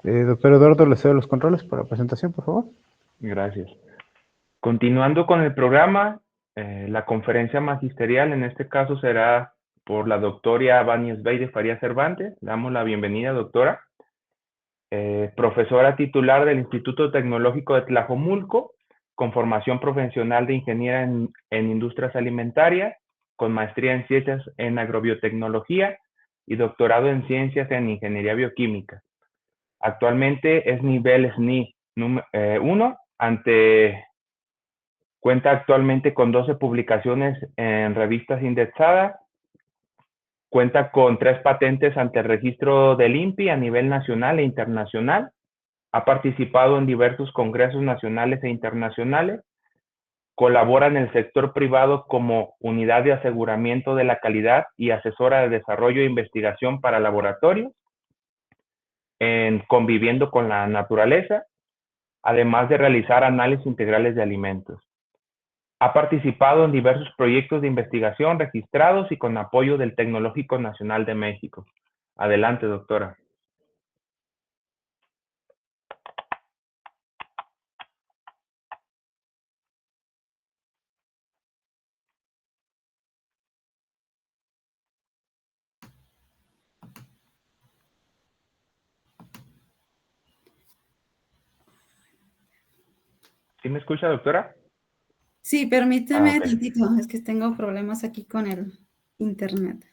Doctor Eduardo, le cedo los controles para la presentación, por favor. Gracias. Continuando con el programa, la conferencia magisterial en este caso será por la doctora Báñez Bey de Faría Cervantes. Le damos la bienvenida, doctora. Profesora titular del Instituto Tecnológico de Tlajomulco, con formación profesional de ingeniera en industrias alimentarias, con maestría en ciencias en agrobiotecnología y doctorado en ciencias en ingeniería bioquímica. Actualmente es nivel SNI 1, cuenta actualmente con 12 publicaciones en revistas indexadas, cuenta con 3 patentes ante el registro del INPI a nivel nacional e internacional, ha participado en diversos congresos nacionales e internacionales, colabora en el sector privado como unidad de aseguramiento de la calidad y asesora de desarrollo e investigación para laboratorios, en Conviviendo con la Naturaleza, además de realizar análisis integrales de alimentos. Ha participado en diversos proyectos de investigación registrados y con apoyo del Tecnológico Nacional de México. Adelante, doctora. ¿Sí me escucha, doctora? Sí, permíteme ok. tantito, es que tengo problemas aquí con el internet.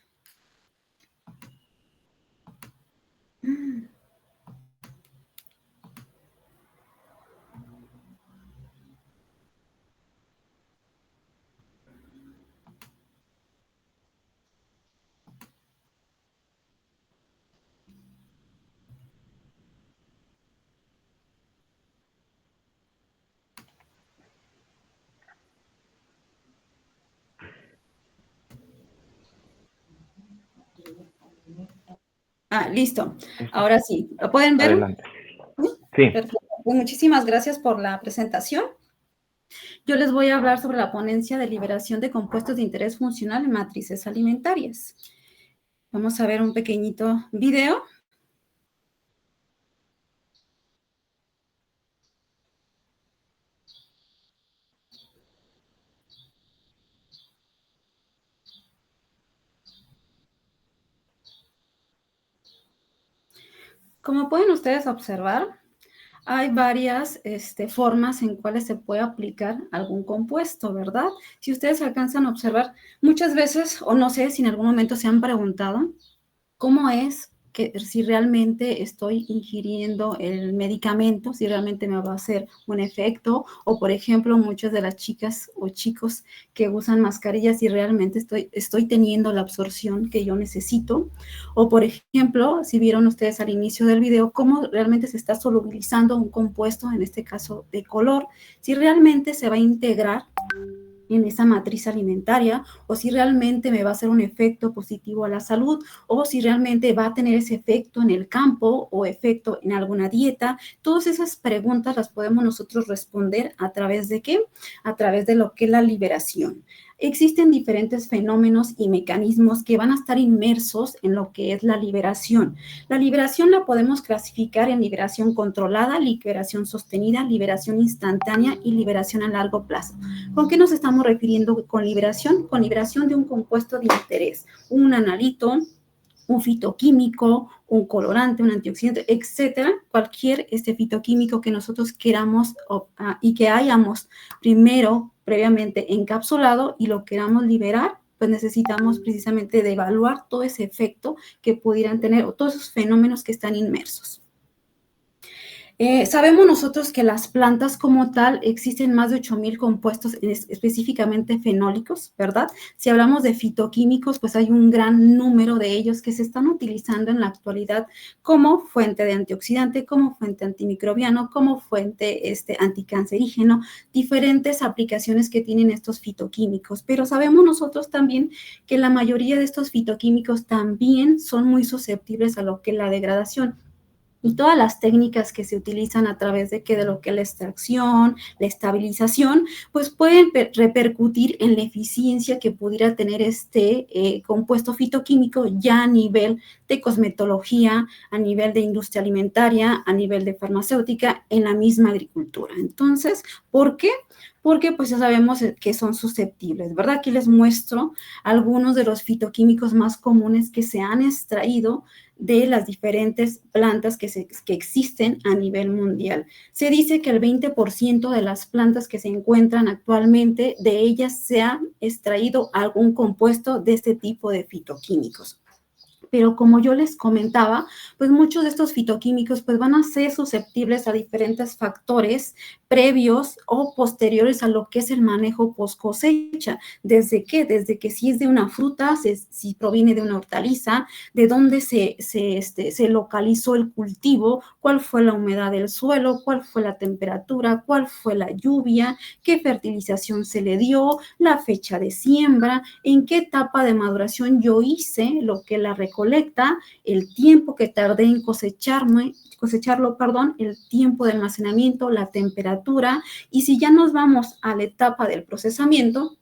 Listo. Ahora sí. ¿Lo pueden ver? Adelante. Sí. Perfecto. Pues muchísimas gracias por la presentación. Yo les voy a hablar sobre la ponencia de liberación de compuestos de interés funcional en matrices alimentarias. Vamos a ver un pequeñito video. Como pueden ustedes observar, hay varias formas en cuales se puede aplicar algún compuesto, ¿verdad? Si ustedes alcanzan a observar, muchas veces, o no sé si en algún momento se han preguntado, ¿cómo es que si realmente estoy ingiriendo el medicamento, si realmente me va a hacer un efecto? O, por ejemplo, muchas de las chicas o chicos que usan mascarillas, si realmente estoy teniendo la absorción que yo necesito. O, por ejemplo, si vieron ustedes al inicio del video, cómo realmente se está solubilizando un compuesto, en este caso de color, si realmente se va a integrar en esa matriz alimentaria, o si realmente me va a hacer un efecto positivo a la salud, o si realmente va a tener ese efecto en el campo o efecto en alguna dieta. Todas esas preguntas las podemos nosotros responder a través de ¿qué? A través de lo que es la liberación. Existen diferentes fenómenos y mecanismos que van a estar inmersos en lo que es la liberación. La liberación la podemos clasificar en liberación controlada, liberación sostenida, liberación instantánea y liberación a largo plazo. ¿Con qué nos estamos refiriendo con liberación? Con liberación de un compuesto de interés, un analito, un fitoquímico, un colorante, un antioxidante, etcétera, cualquier fitoquímico que nosotros queramos y que hayamos previamente encapsulado y lo queramos liberar, pues necesitamos precisamente de evaluar todo ese efecto que pudieran tener o todos esos fenómenos que están inmersos. Sabemos nosotros que las plantas como tal existen más de 8,000 compuestos específicamente fenólicos, ¿verdad? Si hablamos de fitoquímicos, pues hay un gran número de ellos que se están utilizando en la actualidad como fuente de antioxidante, como fuente antimicrobiano, como fuente anticancerígeno, diferentes aplicaciones que tienen estos fitoquímicos. Pero sabemos nosotros también que la mayoría de estos fitoquímicos también son muy susceptibles a lo que es la degradación. y todas las técnicas que se utilizan a través de lo que es la extracción, la estabilización, pues pueden repercutir en la eficiencia que pudiera tener este compuesto fitoquímico ya a nivel de cosmetología, a nivel de industria alimentaria, a nivel de farmacéutica, en la misma agricultura. Entonces, ¿por qué? Porque pues ya sabemos que son susceptibles, ¿verdad? Aquí les muestro algunos de los fitoquímicos más comunes que se han extraído de las diferentes plantas que existen a nivel mundial. Se dice que el 20% de las plantas que se encuentran actualmente, de ellas se ha extraído algún compuesto de este tipo de fitoquímicos. Pero como yo les comentaba, pues muchos de estos fitoquímicos pues van a ser susceptibles a diferentes factores previos o posteriores a lo que es el manejo post cosecha. ¿Desde qué? Desde que si es de una fruta, si proviene de una hortaliza, de dónde se localizó el cultivo, cuál fue la humedad del suelo, cuál fue la temperatura, cuál fue la lluvia, qué fertilización se le dio, la fecha de siembra, en qué etapa de maduración yo hice lo que la recolecta, el tiempo que tardé en cosecharlo, el tiempo de almacenamiento, la temperatura, y si ya nos vamos a la etapa del procesamiento,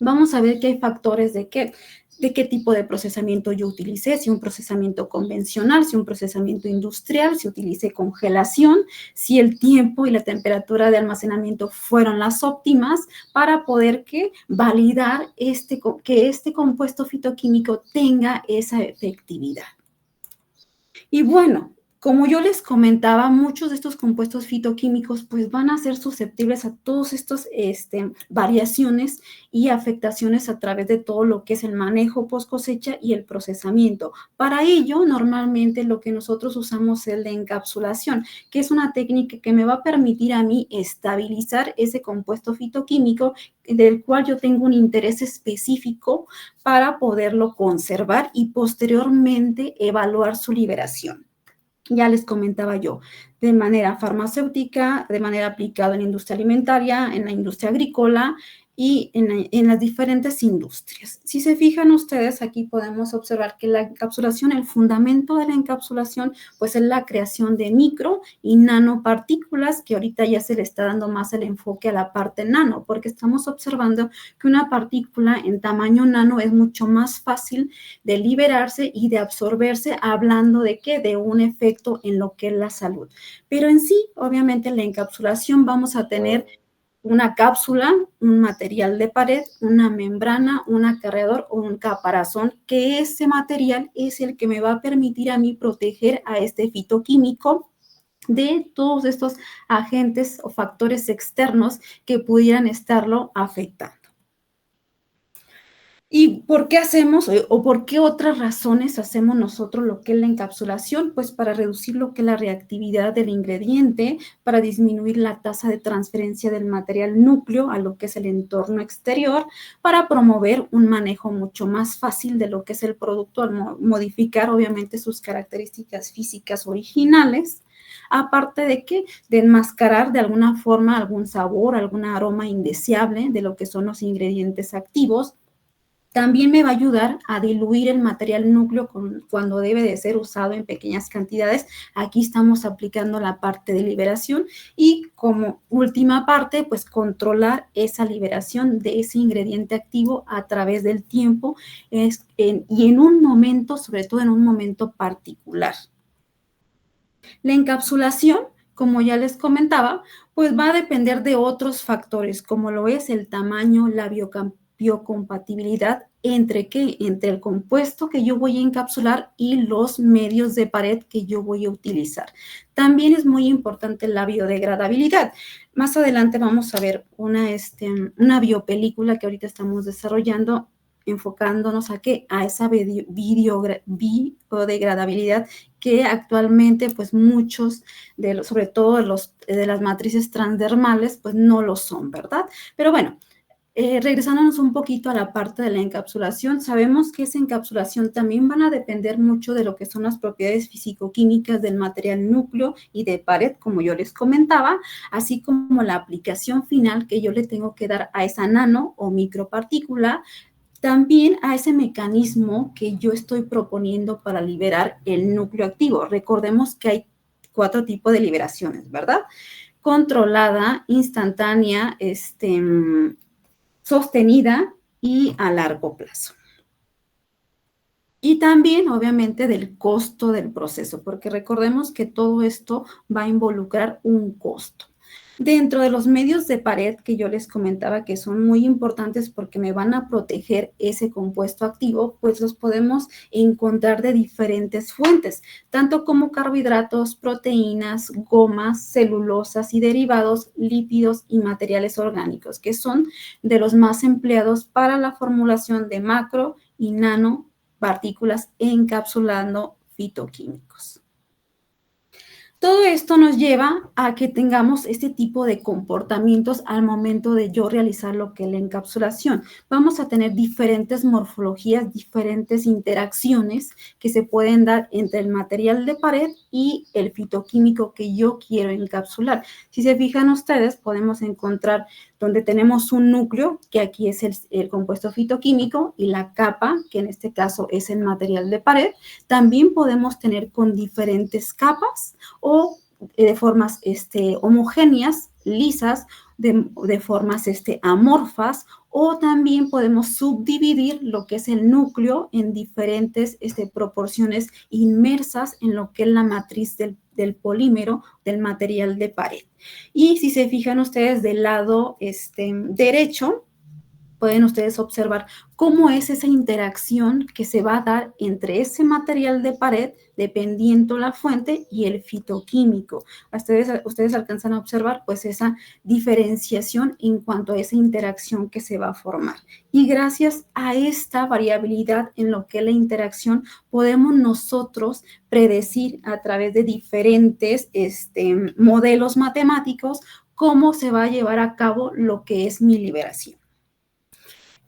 vamos a ver que hay factores de qué tipo de procesamiento yo utilicé, si un procesamiento convencional, si un procesamiento industrial, si utilicé congelación, si el tiempo y la temperatura de almacenamiento fueron las óptimas para poder validar que este compuesto fitoquímico tenga esa efectividad. Y bueno, como yo les comentaba, muchos de estos compuestos fitoquímicos pues van a ser susceptibles a todas estas variaciones y afectaciones a través de todo lo que es el manejo post cosecha y el procesamiento. Para ello, normalmente lo que nosotros usamos es la encapsulación, que es una técnica que me va a permitir a mí estabilizar ese compuesto fitoquímico del cual yo tengo un interés específico para poderlo conservar y posteriormente evaluar su liberación. Ya les comentaba yo, de manera farmacéutica, de manera aplicada en la industria alimentaria, en la industria agrícola y en las diferentes industrias. Si se fijan ustedes, aquí podemos observar que la encapsulación, el fundamento de la encapsulación, pues es la creación de micro y nanopartículas, que ahorita ya se le está dando más el enfoque a la parte nano, porque estamos observando que una partícula en tamaño nano es mucho más fácil de liberarse y de absorberse, hablando de ¿qué? De un efecto en lo que es la salud. Pero en sí, obviamente, en la encapsulación vamos a tener una cápsula, un material de pared, una membrana, un acarreador o un caparazón, que ese material es el que me va a permitir a mí proteger a este fitoquímico de todos estos agentes o factores externos que pudieran estarlo afectando. ¿Y por qué hacemos o por qué otras razones hacemos nosotros lo que es la encapsulación? Pues para reducir lo que es la reactividad del ingrediente, para disminuir la tasa de transferencia del material núcleo a lo que es el entorno exterior, para promover un manejo mucho más fácil de lo que es el producto al modificar obviamente sus características físicas originales. Aparte de enmascarar de alguna forma algún sabor, algún aroma indeseable de lo que son los ingredientes activos. También me va a ayudar a diluir el material núcleo cuando debe de ser usado en pequeñas cantidades. Aquí estamos aplicando la parte de liberación y como última parte, pues controlar esa liberación de ese ingrediente activo a través del tiempo y en un momento, sobre todo en un momento particular. La encapsulación, como ya les comentaba, pues va a depender de otros factores, como lo es el tamaño, la biocompatibilidad entre el compuesto que yo voy a encapsular y los medios de pared que yo voy a utilizar. También es muy importante la biodegradabilidad. Más adelante vamos a ver una biopelícula que ahorita estamos desarrollando, enfocándonos a esa biodegradabilidad que actualmente pues muchos sobre todo de las matrices transdermales pues no lo son, ¿verdad? Pero bueno, regresándonos un poquito a la parte de la encapsulación, sabemos que esa encapsulación también van a depender mucho de lo que son las propiedades físico-químicas del material núcleo y de pared, como yo les comentaba, así como la aplicación final que yo le tengo que dar a esa nano o micropartícula, también a ese mecanismo que yo estoy proponiendo para liberar el núcleo activo. Recordemos que hay cuatro tipos de liberaciones, ¿verdad? Controlada, instantánea, sostenida y a largo plazo. Y también, obviamente, del costo del proceso, porque recordemos que todo esto va a involucrar un costo. Dentro de los medios de pared que yo les comentaba que son muy importantes porque me van a proteger ese compuesto activo, pues los podemos encontrar de diferentes fuentes, tanto como carbohidratos, proteínas, gomas, celulosas y derivados, lípidos y materiales orgánicos, que son de los más empleados para la formulación de macro y nanopartículas encapsulando fitoquímicos. Todo esto nos lleva a que tengamos este tipo de comportamientos al momento de yo realizar lo que es la encapsulación. Vamos a tener diferentes morfologías, diferentes interacciones que se pueden dar entre el material de pared y el fitoquímico que yo quiero encapsular. Si se fijan ustedes, podemos encontrar donde tenemos un núcleo, que aquí es el compuesto fitoquímico, y la capa, que en este caso es el material de pared. También podemos tener con diferentes capas o de formas homogéneas, lisas, de formas amorfas, o también podemos subdividir lo que es el núcleo en diferentes proporciones inmersas en lo que es la matriz del polímero, del material de pared. Y si se fijan ustedes del lado derecho, pueden ustedes observar cómo es esa interacción que se va a dar entre ese material de pared, dependiendo la fuente, y el fitoquímico. Ustedes alcanzan a observar pues esa diferenciación en cuanto a esa interacción que se va a formar. Y gracias a esta variabilidad en lo que es la interacción, podemos nosotros predecir a través de diferentes modelos matemáticos cómo se va a llevar a cabo lo que es mi liberación.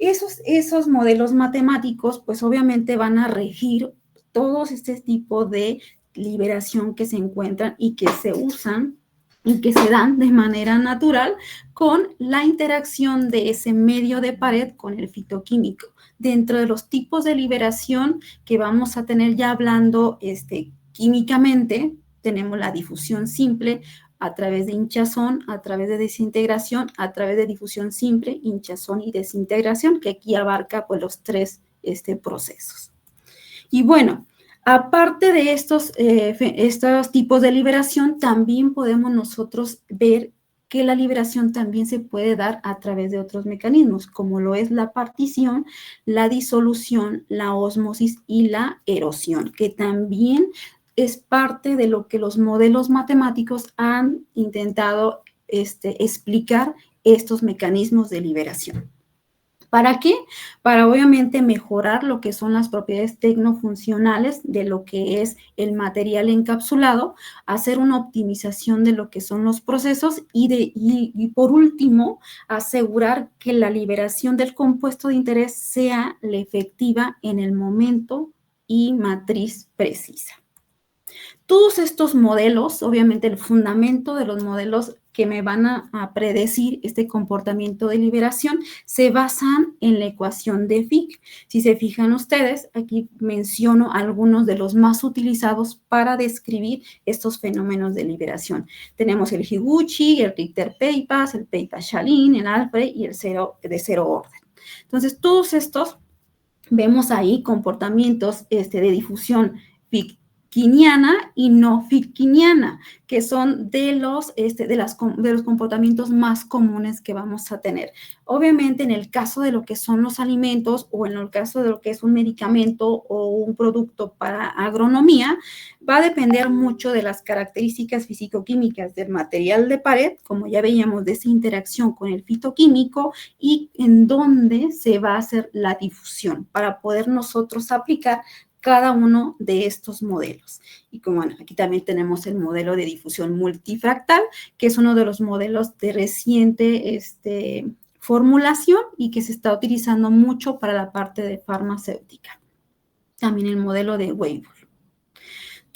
Esos modelos matemáticos, pues obviamente van a regir todos este tipo de liberación que se encuentran y que se usan y que se dan de manera natural con la interacción de ese medio de pared con el fitoquímico. Dentro de los tipos de liberación que vamos a tener ya hablando químicamente, tenemos la difusión simple, a través de hinchazón, a través de desintegración, a través de difusión simple, hinchazón y desintegración, que aquí abarca pues los tres procesos. Y bueno, aparte de estos tipos de liberación, también podemos nosotros ver que la liberación también se puede dar a través de otros mecanismos, como lo es la partición, la disolución, la ósmosis y la erosión, que también es parte de lo que los modelos matemáticos han intentado explicar estos mecanismos de liberación. ¿Para qué? Para obviamente mejorar lo que son las propiedades tecnofuncionales de lo que es el material encapsulado, hacer una optimización de lo que son los procesos y por último, asegurar que la liberación del compuesto de interés sea la efectiva en el momento y matriz precisa. Todos estos modelos, obviamente el fundamento de los modelos que me van a predecir este comportamiento de liberación se basan en la ecuación de Fick. Si se fijan ustedes, aquí menciono algunos de los más utilizados para describir estos fenómenos de liberación. Tenemos el Higuchi, el Richter-Peypas, el Peypas-Chalin, el Alfred y el de cero orden. Entonces, todos estos vemos ahí comportamientos de difusión Fick-Kiniana y no Fick-Kiniana, que son de los comportamientos más comunes que vamos a tener. Obviamente, en el caso de lo que son los alimentos o en el caso de lo que es un medicamento o un producto para agronomía, va a depender mucho de las características físico-químicas del material de pared, como ya veíamos, de esa interacción con el fitoquímico y en dónde se va a hacer la difusión para poder nosotros aplicar cada uno de estos modelos. Y como bueno, aquí también tenemos el modelo de difusión multifractal, que es uno de los modelos de reciente formulación y que se está utilizando mucho para la parte de farmacéutica. También el modelo de Weibull.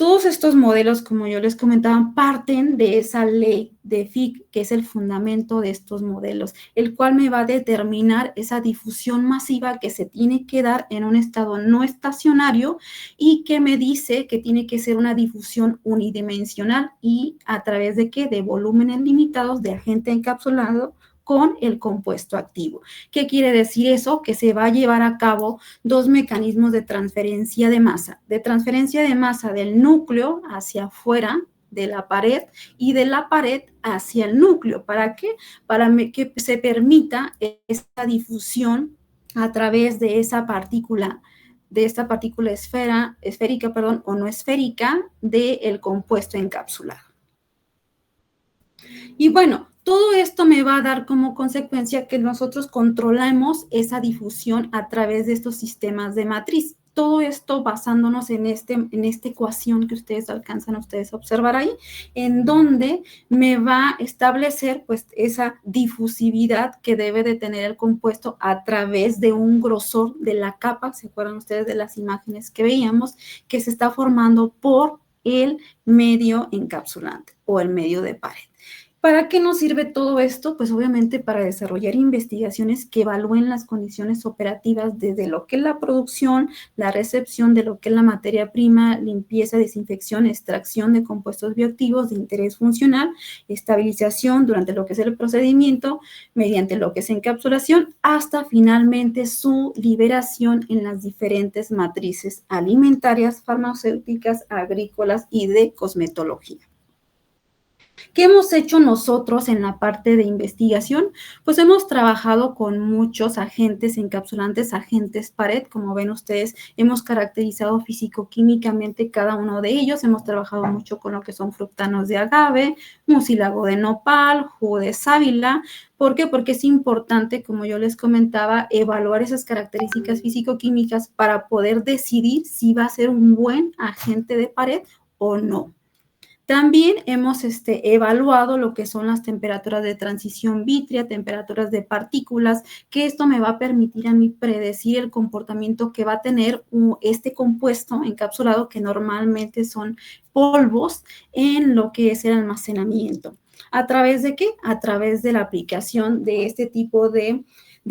Todos estos modelos, como yo les comentaba, parten de esa ley de Fick, que es el fundamento de estos modelos, el cual me va a determinar esa difusión masiva que se tiene que dar en un estado no estacionario y que me dice que tiene que ser una difusión unidimensional y a través de qué, de volúmenes limitados de agente encapsulado con el compuesto activo. ¿Qué quiere decir eso? Que se va a llevar a cabo dos mecanismos de transferencia de masa del núcleo hacia afuera de la pared y de la pared hacia el núcleo. ¿Para qué? Para que se permita esta difusión a través de esta partícula esférica, o no esférica del compuesto encapsulado. Y bueno, todo esto me va a dar como consecuencia que nosotros controlemos esa difusión a través de estos sistemas de matriz. Todo esto basándonos en esta ecuación que ustedes alcanzan a observar ahí, en donde me va a establecer pues esa difusividad que debe de tener el compuesto a través de un grosor de la capa, ¿se acuerdan ustedes de las imágenes que veíamos? Que se está formando por el medio encapsulante o el medio de pared. ¿Para qué nos sirve todo esto? Pues obviamente para desarrollar investigaciones que evalúen las condiciones operativas desde lo que es la producción, la recepción de lo que es la materia prima, limpieza, desinfección, extracción de compuestos bioactivos de interés funcional, estabilización durante lo que es el procedimiento, mediante lo que es encapsulación, hasta finalmente su liberación en las diferentes matrices alimentarias, farmacéuticas, agrícolas y de cosmetología. ¿Qué hemos hecho nosotros en la parte de investigación? Pues hemos trabajado con muchos agentes encapsulantes, agentes pared, como ven ustedes, hemos caracterizado físico-químicamente cada uno de ellos, hemos trabajado mucho con lo que son fructanos de agave, mucílago de nopal, jugo de sábila. ¿Por qué? Porque es importante, como yo les comentaba, evaluar esas características físico-químicas para poder decidir si va a ser un buen agente de pared o no. También hemos evaluado lo que son las temperaturas de transición vítrea, temperaturas de partículas, que esto me va a permitir a mí predecir el comportamiento que va a tener este compuesto encapsulado, que normalmente son polvos, en lo que es el almacenamiento. ¿A través de qué? A través de la aplicación de este tipo de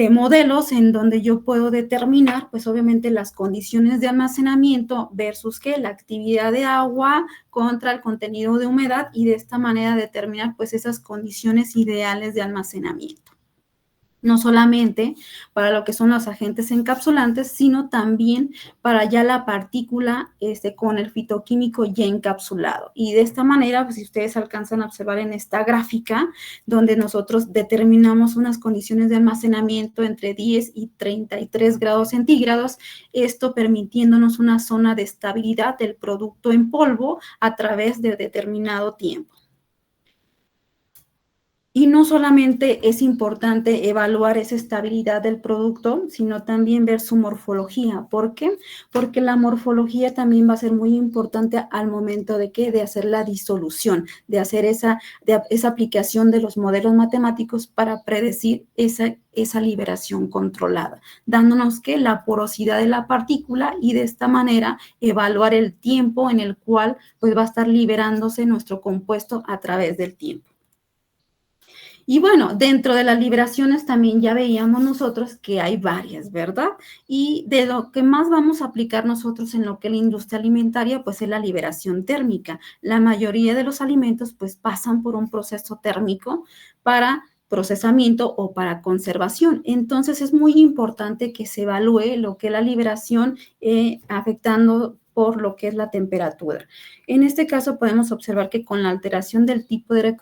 modelos en donde yo puedo determinar, pues obviamente las condiciones de almacenamiento versus ¿qué? La actividad de agua contra el contenido de humedad y de esta manera determinar pues esas condiciones ideales de almacenamiento. No solamente para lo que son los agentes encapsulantes, sino también para ya la partícula con el fitoquímico ya encapsulado. Y de esta manera, pues si ustedes alcanzan a observar en esta gráfica, donde nosotros determinamos unas condiciones de almacenamiento entre 10 y 33 grados centígrados, esto permitiéndonos una zona de estabilidad del producto en polvo a través de determinado tiempo. Y no solamente es importante evaluar esa estabilidad del producto, sino también ver su morfología. ¿Por qué? Porque la morfología también va a ser muy importante al momento de ¿qué? De hacer la disolución, de hacer esa aplicación de los modelos matemáticos para predecir esa liberación controlada, dándonos ¿qué? La porosidad de la partícula y de esta manera evaluar el tiempo en el cual pues, va a estar liberándose nuestro compuesto a través del tiempo. Y bueno, dentro de las liberaciones también ya veíamos nosotros que hay varias, ¿verdad? Y de lo que más vamos a aplicar nosotros en lo que es la industria alimentaria, pues es la liberación térmica. La mayoría de los alimentos pues pasan por un proceso térmico para procesamiento o para conservación. Entonces es muy importante que se evalúe lo que es la liberación afectando por lo que es la temperatura. En este caso podemos observar que con la alteración del tipo de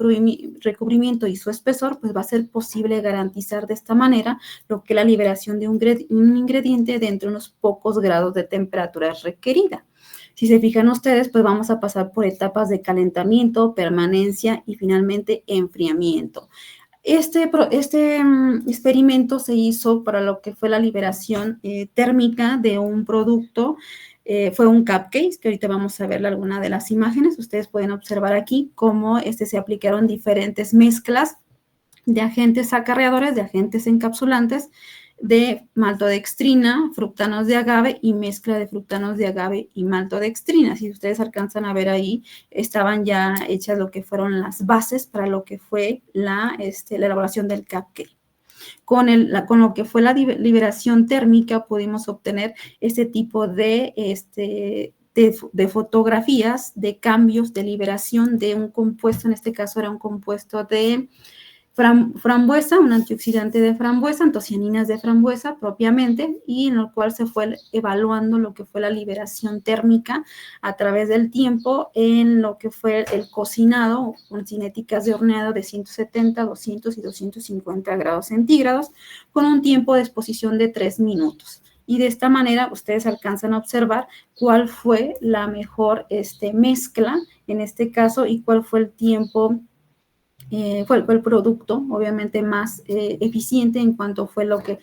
recubrimiento y su espesor, pues va a ser posible garantizar de esta manera lo que es la liberación de un ingrediente dentro de unos pocos grados de temperatura requerida. Si se fijan ustedes, pues vamos a pasar por etapas de calentamiento, permanencia y finalmente enfriamiento. Este experimento se hizo para lo que fue la liberación térmica de un producto. Fue un cupcake, que ahorita vamos a ver alguna de las imágenes. Ustedes pueden observar aquí cómo se aplicaron diferentes mezclas de agentes acarreadores, de agentes encapsulantes, de maltodextrina, fructanos de agave y mezcla de fructanos de agave y maltodextrina. Si ustedes alcanzan a ver ahí, estaban ya hechas lo que fueron las bases para lo que fue la elaboración del cupcake. Con lo que fue la liberación térmica pudimos obtener este tipo de fotografías de cambios de liberación de un compuesto, en este caso era un compuesto de frambuesa, un antioxidante de frambuesa, antocianinas de frambuesa propiamente, y en lo cual se fue evaluando lo que fue la liberación térmica a través del tiempo en lo que fue el cocinado con cinéticas de horneado de 170, 200 y 250 grados centígrados con un tiempo de exposición de 3 minutos. Y de esta manera ustedes alcanzan a observar cuál fue la mejor mezcla en este caso y cuál fue el tiempo fue el producto, obviamente, más eficiente en cuanto fue lo que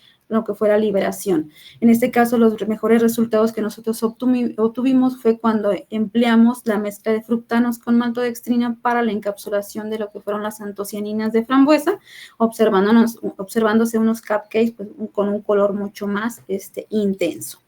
fue la liberación. En este caso, los mejores resultados que nosotros obtuvimos fue cuando empleamos la mezcla de fructanos con maltodextrina para la encapsulación de lo que fueron las antocianinas de frambuesa, observándose unos cupcakes pues, con un color mucho más intenso.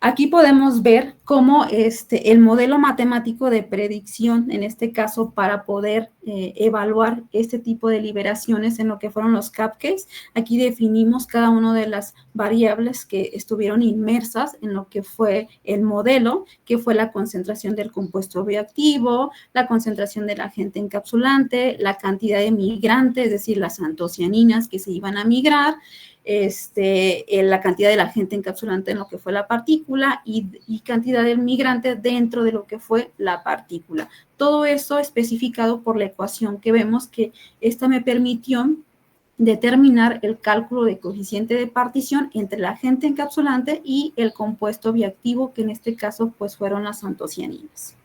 Aquí podemos ver cómo el modelo matemático de predicción, en este caso, para poder evaluar este tipo de liberaciones en lo que fueron los cupcakes, aquí definimos cada una de las variables que estuvieron inmersas en lo que fue el modelo, que fue la concentración del compuesto bioactivo, la concentración del agente encapsulante, la cantidad de migrantes, es decir, las antocianinas que se iban a migrar, la cantidad del agente encapsulante en lo que fue la partícula y cantidad del migrante dentro de lo que fue la partícula. Todo eso especificado por la ecuación que vemos que esta me permitió determinar el cálculo de coeficiente de partición entre el agente encapsulante y el compuesto bioactivo, que en este caso pues fueron las antocianinas.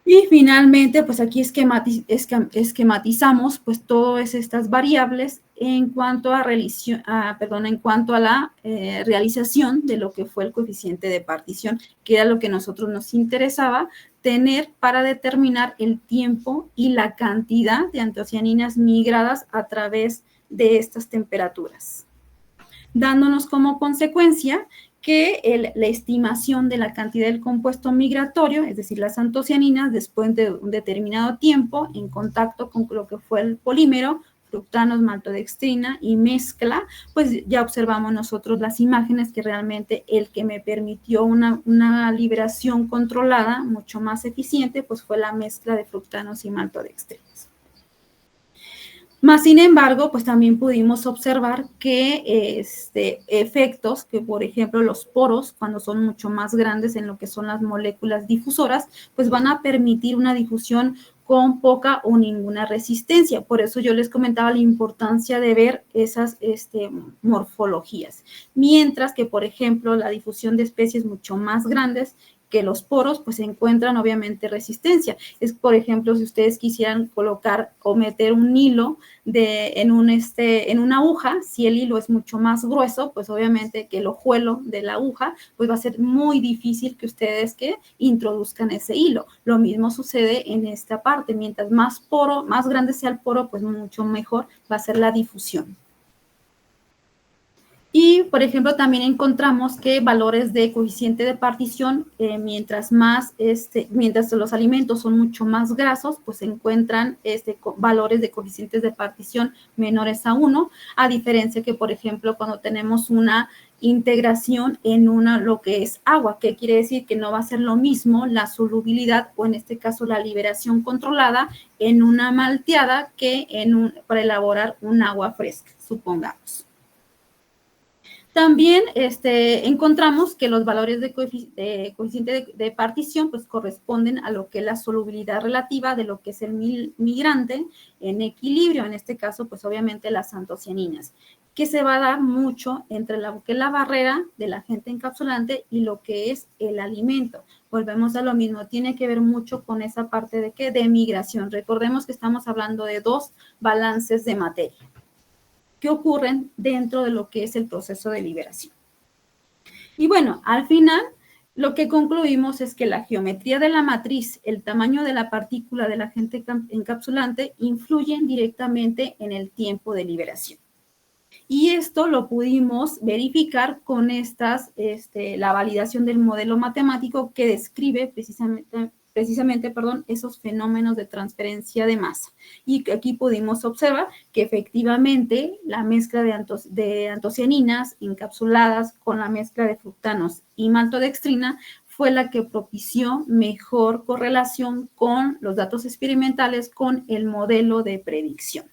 Y finalmente, pues aquí esquematizamos pues todas estas variables en cuanto a la realización de lo que fue el coeficiente de partición, que era lo que a nosotros nos interesaba tener para determinar el tiempo y la cantidad de antocianinas migradas a través de estas temperaturas, dándonos como consecuencia que la estimación de la cantidad del compuesto migratorio, es decir, las antocianinas, después de un determinado tiempo en contacto con lo que fue el polímero, fructanos, maltodextrina y mezcla, pues ya observamos nosotros las imágenes que realmente el que me permitió una liberación controlada mucho más eficiente, pues fue la mezcla de fructanos y maltodextrinas. Más sin embargo, pues también pudimos observar que efectos, que por ejemplo los poros, cuando son mucho más grandes en lo que son las moléculas difusoras, pues van a permitir una difusión con poca o ninguna resistencia. Por eso yo les comentaba la importancia de ver esas morfologías. Mientras que, por ejemplo, la difusión de especies mucho más grandes que los poros, pues encuentran obviamente resistencia. Es, por ejemplo, si ustedes quisieran colocar o meter un hilo en una aguja, si el hilo es mucho más grueso, pues obviamente que el hojuelo de la aguja, pues va a ser muy difícil que ustedes introduzcan ese hilo. Lo mismo sucede en esta parte. Mientras más grande sea el poro, pues mucho mejor va a ser la difusión. Y, por ejemplo, también encontramos que valores de coeficiente de partición, mientras los alimentos son mucho más grasos, pues se encuentran valores de coeficientes de partición menores a 1, a diferencia que, por ejemplo, cuando tenemos una integración en lo que es agua, que quiere decir que no va a ser lo mismo la solubilidad o en este caso la liberación controlada en una malteada que para elaborar un agua fresca, supongamos. También encontramos que los valores de coeficiente de partición pues corresponden a lo que es la solubilidad relativa de lo que es el migrante en equilibrio, en este caso pues obviamente las antocianinas, que se va a dar mucho entre lo que es la barrera del agente encapsulante y lo que es el alimento. Volvemos a lo mismo, tiene que ver mucho con esa parte de migración. Recordemos que estamos hablando de dos balances de materia que ocurren dentro de lo que es el proceso de liberación. Y bueno, al final, lo que concluimos es que la geometría de la matriz, el tamaño de la partícula del agente encapsulante influyen directamente en el tiempo de liberación. Y esto lo pudimos verificar con la validación del modelo matemático que describe precisamente, esos fenómenos de transferencia de masa. Y aquí pudimos observar que efectivamente la mezcla de antocianinas encapsuladas con la mezcla de fructanos y maltodextrina fue la que propició mejor correlación con los datos experimentales con el modelo de predicción.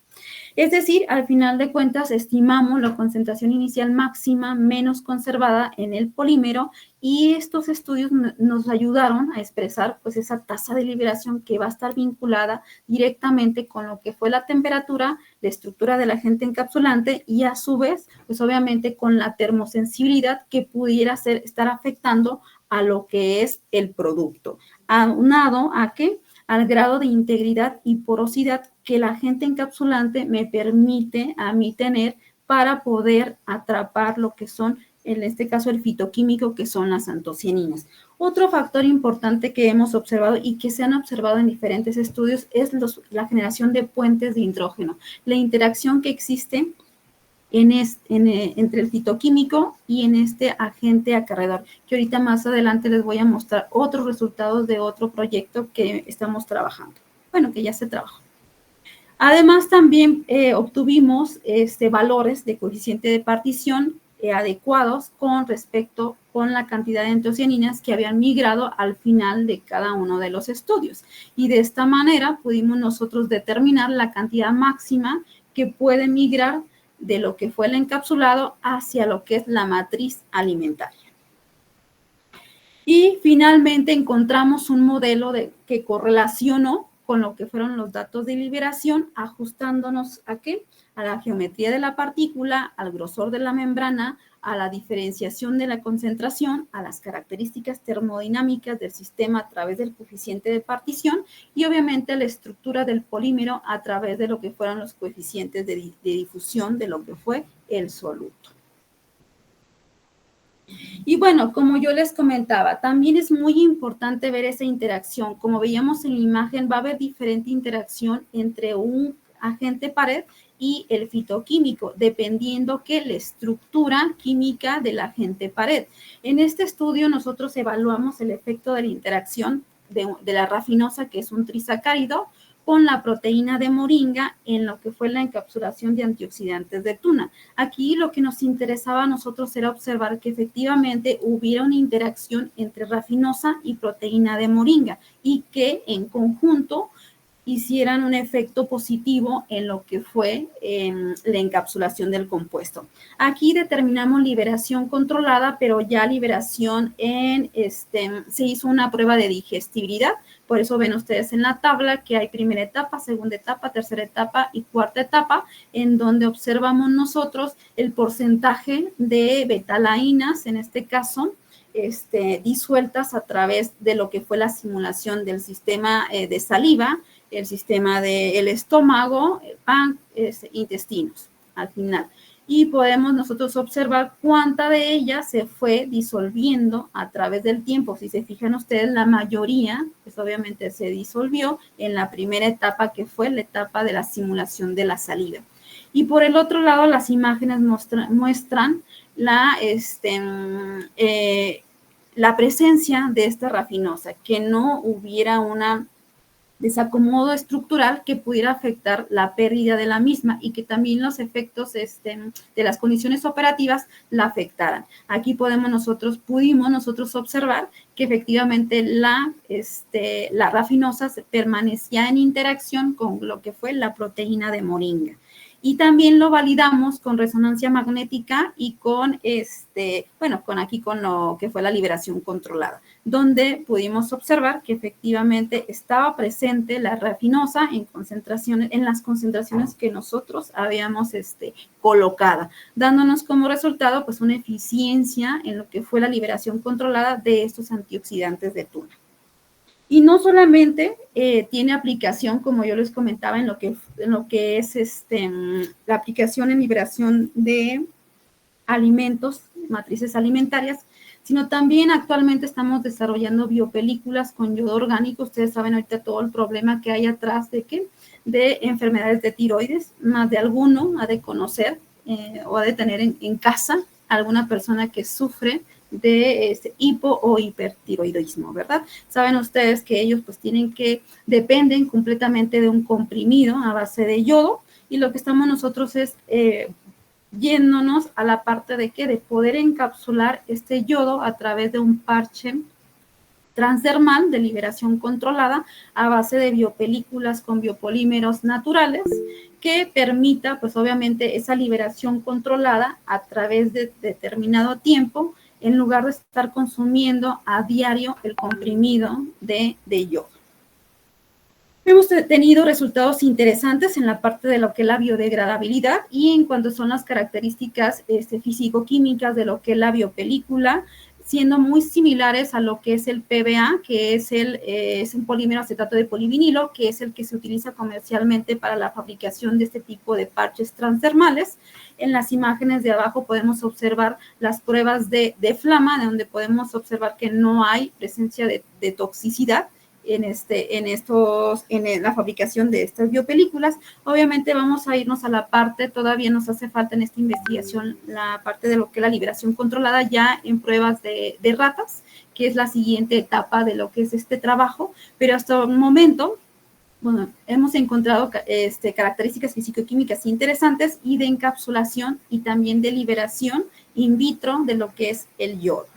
Es decir, al final de cuentas, estimamos la concentración inicial máxima menos conservada en el polímero y estos estudios nos ayudaron a expresar pues esa tasa de liberación que va a estar vinculada directamente con lo que fue la temperatura, la estructura del agente encapsulante y a su vez, pues obviamente con la termosensibilidad que pudiera estar afectando a lo que es el producto. Aunado a que al grado de integridad y porosidad que el agente encapsulante me permite a mí tener para poder atrapar lo que son, en este caso, el fitoquímico, que son las antocianinas. Otro factor importante que hemos observado y que se han observado en diferentes estudios es la generación de puentes de nitrógeno, la interacción que existe entre el fitoquímico y en este agente acarreador, que ahorita más adelante les voy a mostrar otros resultados de otro proyecto que estamos trabajando. Bueno, que ya se trabajó. Además, también obtuvimos valores de coeficiente de partición adecuados con respecto con la cantidad de antocianinas que habían migrado al final de cada uno de los estudios. Y de esta manera pudimos nosotros determinar la cantidad máxima que puede migrar de lo que fue el encapsulado hacia lo que es la matriz alimentaria. Y finalmente encontramos un modelo que correlacionó con lo que fueron los datos de liberación, ajustándonos ¿a qué? A la geometría de la partícula, al grosor de la membrana, a la diferenciación de la concentración, a las características termodinámicas del sistema a través del coeficiente de partición y obviamente a la estructura del polímero a través de lo que fueron los coeficientes de difusión de lo que fue el soluto. Y bueno, como yo les comentaba, también es muy importante ver esa interacción. Como veíamos en la imagen, va a haber diferente interacción entre un agente pared y el fitoquímico, dependiendo que la estructura química del agente pared. En este estudio nosotros evaluamos el efecto de la interacción de la rafinosa, que es un trisacárido, con la proteína de moringa en lo que fue la encapsulación de antioxidantes de tuna. Aquí lo que nos interesaba a nosotros era observar que efectivamente hubiera una interacción entre rafinosa y proteína de moringa y que en conjunto hicieran un efecto positivo en lo que fue la encapsulación del compuesto. Aquí determinamos liberación controlada, pero ya liberación se hizo una prueba de digestibilidad. Por eso ven ustedes en la tabla que hay primera etapa, segunda etapa, tercera etapa y cuarta etapa, en donde observamos nosotros el porcentaje de betalainas, en este caso, disueltas a través de lo que fue la simulación del sistema de saliva, el sistema del estómago, intestinos, al final. Y podemos nosotros observar cuánta de ella se fue disolviendo a través del tiempo. Si se fijan ustedes, la mayoría, pues obviamente se disolvió en la primera etapa, que fue la etapa de la simulación de la saliva. Y por el otro lado, las imágenes muestran la presencia de esta rafinosa, que no hubiera una desacomodo estructural que pudiera afectar la pérdida de la misma y que también los efectos de las condiciones operativas la afectaran. Aquí pudimos nosotros observar que efectivamente la rafinosa permanecía en interacción con lo que fue la proteína de moringa. Y también lo validamos con resonancia magnética y con lo que fue la liberación controlada, donde pudimos observar que efectivamente estaba presente la rafinosa en las concentraciones que nosotros habíamos colocada, dándonos como resultado pues una eficiencia en lo que fue la liberación controlada de estos antioxidantes de tuna. Y no solamente tiene aplicación, como yo les comentaba, en lo que es la aplicación en liberación de alimentos, matrices alimentarias, sino también actualmente estamos desarrollando biopelículas con yodo orgánico. Ustedes saben ahorita todo el problema que hay atrás de enfermedades de tiroides, más de alguno ha de conocer o ha de tener en casa alguna persona que sufre de hipo o hipertiroidismo, ¿verdad? Saben ustedes que ellos pues dependen completamente de un comprimido a base de yodo, y lo que estamos nosotros es yéndonos a la parte de poder encapsular este yodo a través de un parche transdermal de liberación controlada a base de biopelículas con biopolímeros naturales que permita, pues obviamente, esa liberación controlada a través de determinado tiempo, en lugar de estar consumiendo a diario el comprimido de yodo. Hemos tenido resultados interesantes en la parte de lo que es la biodegradabilidad y en cuanto son las características físico-químicas de lo que es la biopelícula, siendo muy similares a lo que es el PBA, que es un polímero acetato de polivinilo, que es el que se utiliza comercialmente para la fabricación de este tipo de parches transdermales. En las imágenes de abajo podemos observar las pruebas de flama, de donde podemos observar que no hay presencia de toxicidad en la fabricación de estas biopelículas. Obviamente vamos a irnos a la parte, todavía nos hace falta en esta investigación la parte de lo que es la liberación controlada ya en pruebas de ratas, que es la siguiente etapa de lo que es este trabajo, pero hasta el momento, bueno, hemos encontrado características físico-químicas interesantes y de encapsulación y también de liberación in vitro de lo que es el yodo.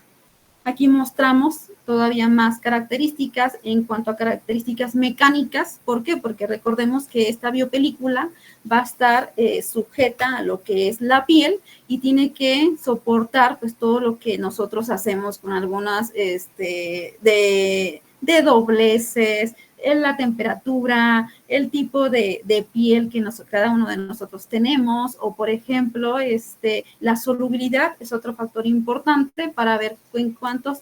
Aquí mostramos todavía más características en cuanto a características mecánicas. ¿Por qué? Porque recordemos que esta biopelícula va a estar sujeta a lo que es la piel y tiene que soportar pues todo lo que nosotros hacemos con algunas de dobleces, la temperatura, el tipo de piel que cada uno de nosotros tenemos, o por ejemplo, la solubilidad es otro factor importante para ver en cuántos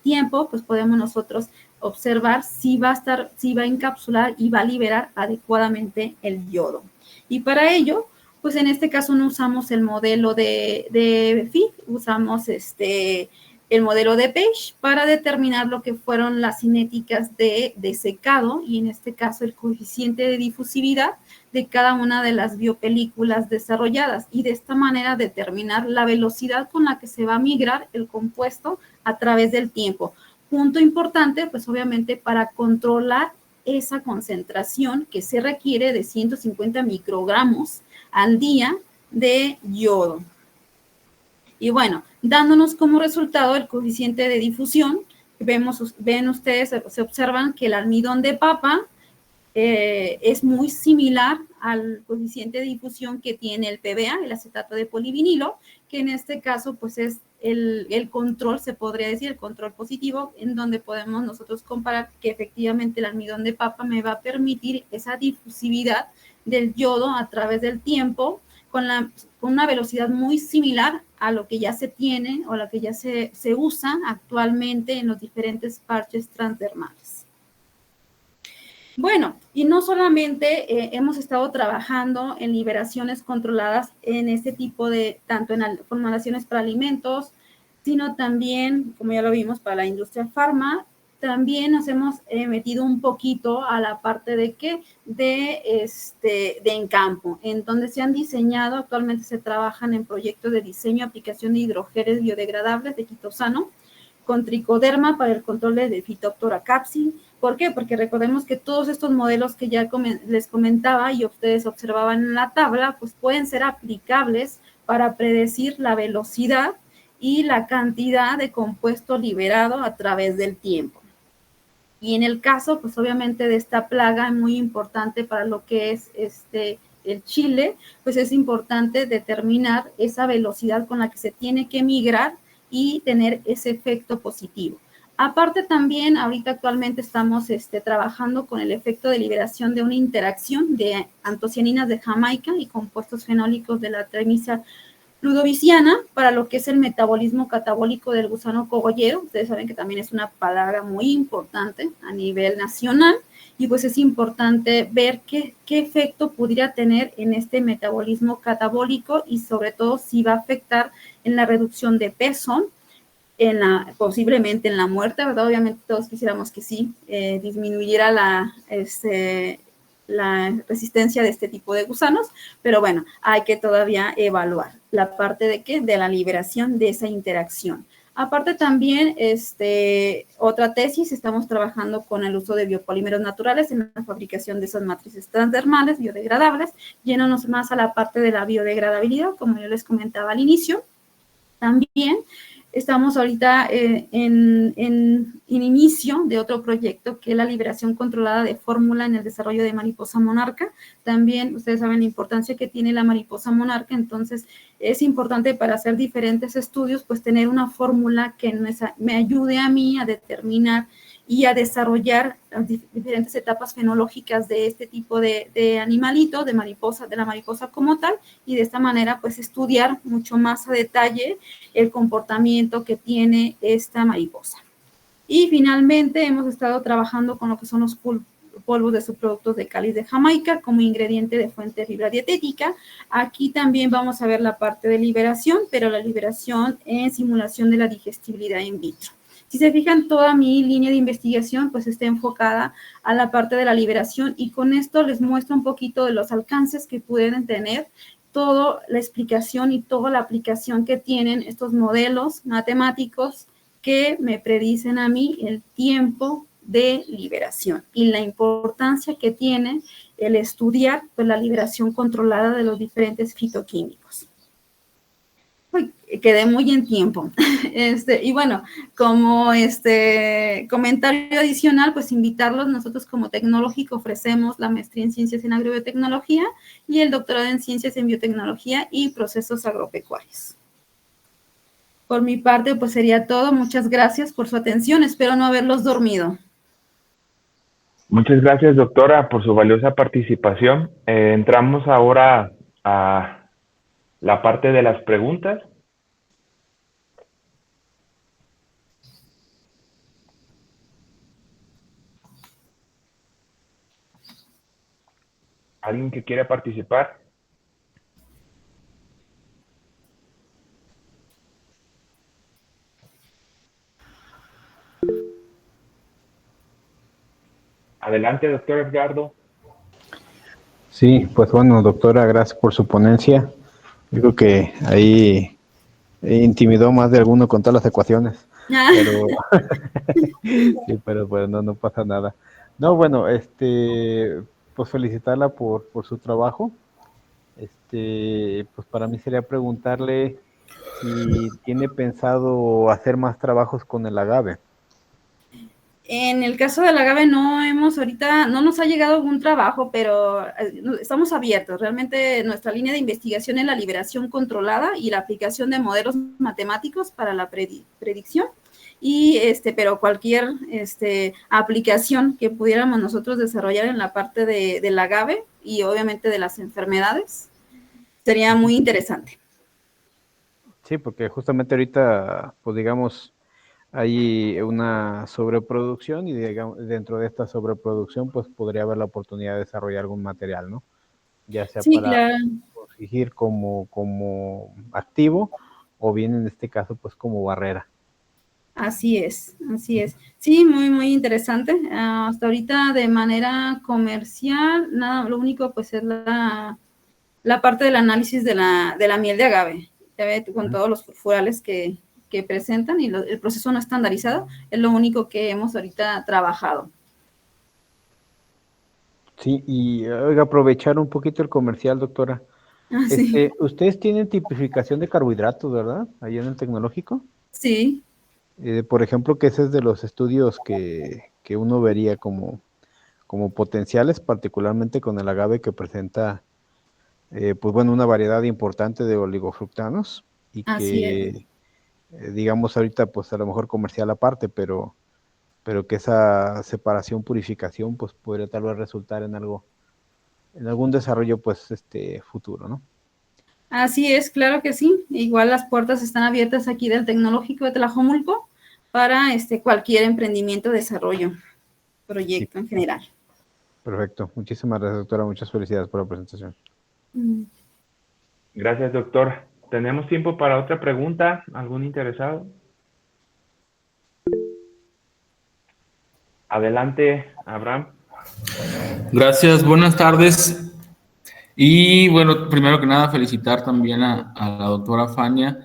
tiempo pues podemos nosotros observar si va a encapsular y va a liberar adecuadamente el yodo. Y para ello, pues en este caso no usamos el modelo de FIG, usamos el modelo de Page para determinar lo que fueron las cinéticas de secado y en este caso el coeficiente de difusividad de cada una de las biopelículas desarrolladas y de esta manera determinar la velocidad con la que se va a migrar el compuesto a través del tiempo. Punto importante, pues obviamente para controlar esa concentración que se requiere de 150 microgramos al día de yodo. Y bueno, dándonos como resultado el coeficiente de difusión, ven ustedes, se observan que el almidón de papa es muy similar al coeficiente de difusión que tiene el PBA, el acetato de polivinilo, que en este caso pues es el control, se podría decir, el control positivo, en donde podemos nosotros comparar que efectivamente el almidón de papa me va a permitir esa difusividad del yodo a través del tiempo con una velocidad muy similar a lo que ya se tiene o lo que ya se usa actualmente en los diferentes parches transdermales. Bueno, y no solamente hemos estado trabajando en liberaciones controladas en este tipo de, tanto en formulaciones para alimentos, sino también, como ya lo vimos, para la industria farma. También nos hemos metido un poquito a la parte de en campo, en donde se han diseñado, actualmente se trabajan en proyectos de diseño y aplicación de hidrogeles biodegradables de quitosano, con tricoderma para el control de Phytophthora capsule. ¿Por qué? Porque recordemos que todos estos modelos que ya les comentaba y ustedes observaban en la tabla, pues pueden ser aplicables para predecir la velocidad y la cantidad de compuesto liberado a través del tiempo. Y en el caso, pues obviamente de esta plaga muy importante para lo que es el chile, pues es importante determinar esa velocidad con la que se tiene que migrar y tener ese efecto positivo. Aparte también, ahorita actualmente estamos trabajando con el efecto de liberación de una interacción de antocianinas de Jamaica y compuestos fenólicos de la Artemisia ludoviciana para lo que es el metabolismo catabólico del gusano cogollero. Ustedes saben que también es una palabra muy importante a nivel nacional y pues es importante ver qué efecto pudiera tener en este metabolismo catabólico y sobre todo si va a afectar en la reducción de peso, posiblemente en la muerte, ¿verdad? Obviamente todos quisiéramos que sí, disminuyera la resistencia de este tipo de gusanos, pero bueno, hay que todavía evaluar la parte de qué, de la liberación de esa interacción. Aparte también, otra tesis, estamos trabajando con el uso de biopolímeros naturales en la fabricación de esas matrices transdermales biodegradables, yéndonos más a la parte de la biodegradabilidad, como yo les comentaba al inicio. También estamos ahorita en inicio de otro proyecto que es la liberación controlada de fórmula en el desarrollo de mariposa monarca. También ustedes saben la importancia que tiene la mariposa monarca, entonces es importante para hacer diferentes estudios, pues tener una fórmula que me ayude a mí a determinar y a desarrollar las diferentes etapas fenológicas de este tipo de animalito, de la mariposa como tal, y de esta manera pues estudiar mucho más a detalle el comportamiento que tiene esta mariposa. Y finalmente hemos estado trabajando con lo que son los polvos de subproductos de cáliz de Jamaica como ingrediente de fuente de fibra dietética. Aquí también vamos a ver la parte de liberación, pero la liberación en simulación de la digestibilidad in vitro. Si se fijan, toda mi línea de investigación pues está enfocada a la parte de la liberación y con esto les muestro un poquito de los alcances que pueden tener, toda la explicación y toda la aplicación que tienen estos modelos matemáticos que me predicen a mí el tiempo de liberación y la importancia que tiene el estudiar pues, la liberación controlada de los diferentes fitoquímicos. Uy, quedé muy en tiempo. Y bueno, como comentario adicional, pues invitarlos, nosotros como tecnológico ofrecemos la maestría en Ciencias en Agrobiotecnología y el doctorado en Ciencias en Biotecnología y Procesos Agropecuarios. Por mi parte, pues sería todo. Muchas gracias por su atención. Espero no haberlos dormido. Muchas gracias, doctora, por su valiosa participación. Entramos ahora a la parte de las preguntas. ¿Alguien que quiera participar? Adelante, doctor Edgardo. Sí, pues bueno, doctora, gracias por su ponencia. Yo creo que ahí intimidó más de alguno con todas las ecuaciones. Pero, sí, pero bueno, no pasa nada. No, bueno, pues felicitarla por su trabajo. Pues para mí sería preguntarle si tiene pensado hacer más trabajos con el agave. En el caso del agave no nos ha llegado algún trabajo, pero estamos abiertos. Realmente nuestra línea de investigación es la liberación controlada y la aplicación de modelos matemáticos para la predicción. Y pero cualquier aplicación que pudiéramos nosotros desarrollar en la parte del agave y obviamente de las enfermedades sería muy interesante. Sí, porque justamente ahorita, pues digamos, hay una sobreproducción y digamos, dentro de esta sobreproducción, pues podría haber la oportunidad de desarrollar algún material, ¿no? Ya sea sí, para claro. fingir como activo o bien en este caso, pues como barrera. Así es, así es. Sí, muy, muy interesante. Hasta ahorita de manera comercial, nada, lo único pues es la parte del análisis de la miel de agave, ya ve, con todos los furales que presentan y el proceso no estandarizado, es lo único que hemos ahorita trabajado. Sí, y oiga, aprovechar un poquito el comercial, doctora. Sí. Ustedes tienen tipificación de carbohidratos, ¿verdad? Allá en el tecnológico. Sí. Por ejemplo, que ese es de los estudios que uno vería como potenciales, particularmente con el agave que presenta, pues bueno, una variedad importante de oligofructanos y Así es. que, digamos ahorita, pues a lo mejor comercial aparte, pero que esa separación, purificación, pues podría tal vez resultar en algún desarrollo, pues, futuro, ¿no? Así es, claro que sí. Igual las puertas están abiertas aquí del Tecnológico de Tlajomulco para cualquier emprendimiento, desarrollo, proyecto en general. Perfecto. Muchísimas gracias, doctora. Muchas felicidades por la presentación. Gracias, doctor. ¿Tenemos tiempo para otra pregunta? ¿Algún interesado? Adelante, Abraham. Gracias, buenas tardes. Y bueno, primero que nada, felicitar también a la doctora Fania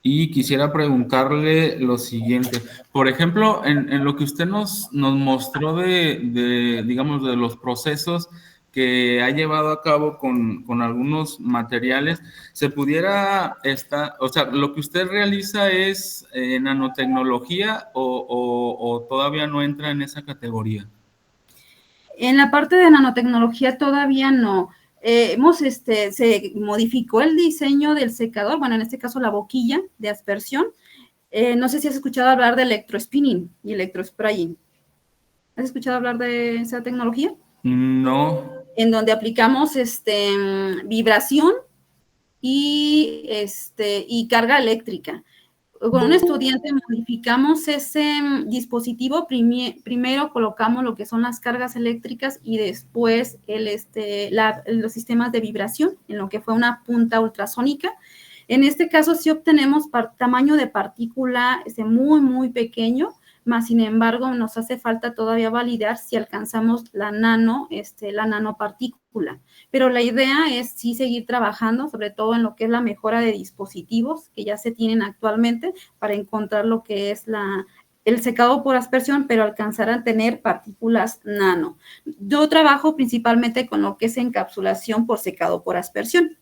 y quisiera preguntarle lo siguiente. Por ejemplo, en lo que usted nos mostró digamos, de los procesos que ha llevado a cabo con algunos materiales, se pudiera o sea, lo que usted realiza es nanotecnología o todavía no entra en esa categoría. En la parte de nanotecnología todavía no. Se modificó el diseño del secador, bueno, en este caso la boquilla de aspersión. No sé si has escuchado hablar de electrospinning y electrospraying. ¿Has escuchado hablar de esa tecnología? No. En donde aplicamos vibración y carga eléctrica. Con un estudiante modificamos ese dispositivo, primero colocamos lo que son las cargas eléctricas y después los sistemas de vibración, en lo que fue una punta ultrasónica. En este caso sí obtenemos tamaño de partícula muy, muy pequeño, más sin embargo nos hace falta todavía validar si alcanzamos la nanopartícula. Pero la idea es sí seguir trabajando, sobre todo en lo que es la mejora de dispositivos que ya se tienen actualmente para encontrar lo que es el secado por aspersión, pero alcanzar a tener partículas nano. Yo trabajo principalmente con lo que es encapsulación por secado por aspersión,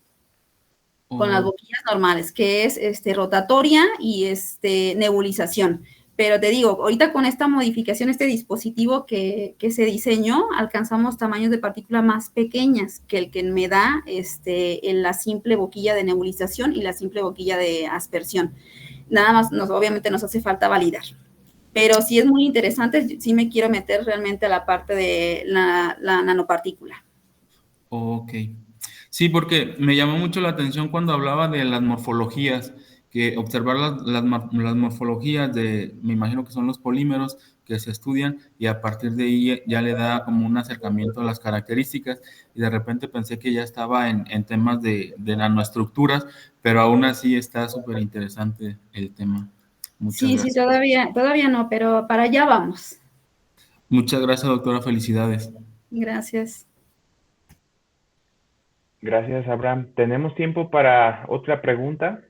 con las boquillas normales, que es rotatoria y nebulización. Pero te digo, ahorita con esta modificación, este dispositivo que se diseñó, alcanzamos tamaños de partícula más pequeñas que el que me da en la simple boquilla de nebulización y la simple boquilla de aspersión. Nada más, obviamente nos hace falta validar. Pero sí es muy interesante, sí me quiero meter realmente a la parte de la nanopartícula. Ok. Sí, porque me llamó mucho la atención cuando hablaba de las morfologías, que observar las morfologías me imagino que son los polímeros que se estudian y a partir de ahí ya le da como un acercamiento a las características y de repente pensé que ya estaba en temas de nanoestructuras, pero aún así está súper interesante el tema. Muchas gracias. Sí, todavía no, pero para allá vamos. Muchas gracias, doctora. Felicidades. Gracias. Gracias, Abraham. ¿Tenemos tiempo para otra pregunta?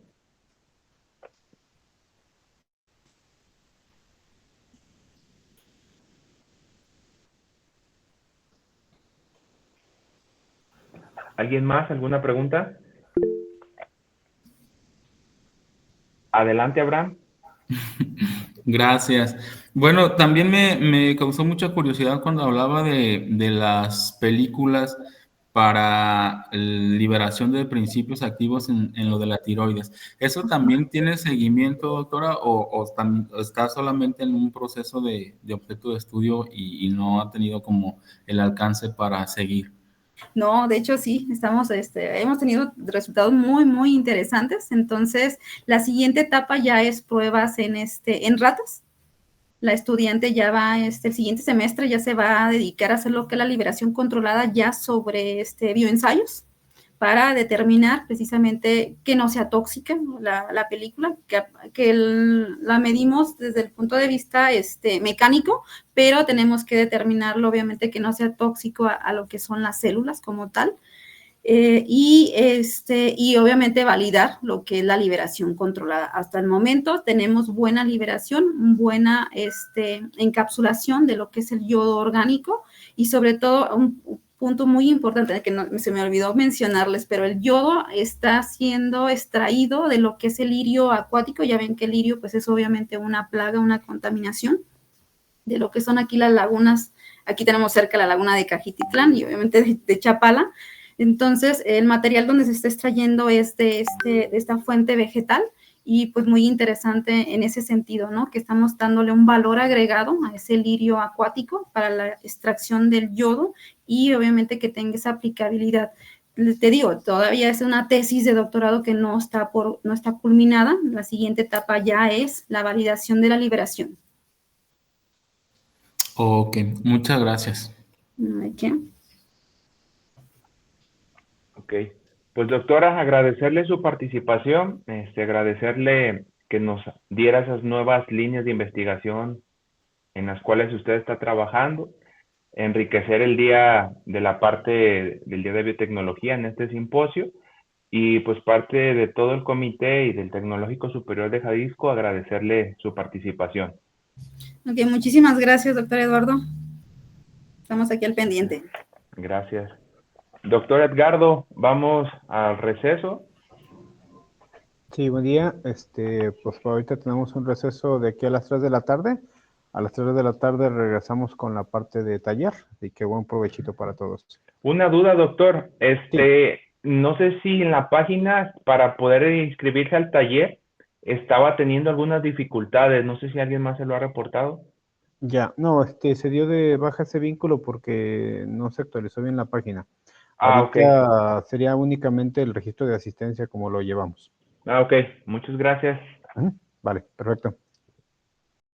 ¿Alguien más? ¿Alguna pregunta? Adelante, Abraham. Gracias. Bueno, también me causó mucha curiosidad cuando hablaba de las películas para liberación de principios activos en lo de la tiroides. ¿Eso también tiene seguimiento, doctora, o está solamente en un proceso de objeto de estudio y no ha tenido como el alcance para seguir? No, de hecho sí, hemos tenido resultados muy, muy interesantes. Entonces, la siguiente etapa ya es pruebas en ratas. La estudiante ya va, el siguiente semestre ya se va a dedicar a hacer lo que es la liberación controlada ya sobre bioensayos para determinar precisamente que no sea tóxica la película, que la medimos desde el punto de vista mecánico, pero tenemos que determinarlo obviamente que no sea tóxico a lo que son las células como tal. Y obviamente validar lo que es la liberación controlada. Hasta el momento tenemos buena liberación, buena encapsulación de lo que es el yodo orgánico y sobre todo un punto muy importante que se me olvidó mencionarles, pero el yodo está siendo extraído de lo que es el lirio acuático. Ya ven que el lirio pues es obviamente una plaga, una contaminación de lo que son aquí las lagunas. Aquí tenemos cerca la laguna de Cajititlán y obviamente de Chapala. Entonces, el material donde se está extrayendo es de esta fuente vegetal y pues muy interesante en ese sentido, ¿no? Que estamos dándole un valor agregado a ese lirio acuático para la extracción del yodo y obviamente que tenga esa aplicabilidad. Te digo, todavía es una tesis de doctorado que no está culminada. La siguiente etapa ya es la validación de la liberación. Ok, muchas gracias. ¿De qué? Ok. Pues, doctora, agradecerle su participación, agradecerle que nos diera esas nuevas líneas de investigación en las cuales usted está trabajando. enriquecer el día de la parte del Día de Biotecnología en este simposio. Y pues parte de todo el comité y del Tecnológico Superior de Jalisco, agradecerle su participación. Ok, muchísimas gracias, doctor Eduardo. Estamos aquí al pendiente. Gracias. Doctor Edgardo, vamos al receso. Sí, buen día. Pues ahorita tenemos un receso de aquí a las 3 de la tarde. A las 3 de la tarde regresamos con la parte de taller. Así que buen provechito para todos. Una duda, doctor. Sí. No sé si en la página para poder inscribirse al taller estaba teniendo algunas dificultades. No sé si alguien más se lo ha reportado. Ya, no, se dio de baja ese vínculo porque no se actualizó bien la página. Ah, ok. Ahorita sería únicamente el registro de asistencia como lo llevamos. Ah, ok. Muchas gracias. Vale, perfecto.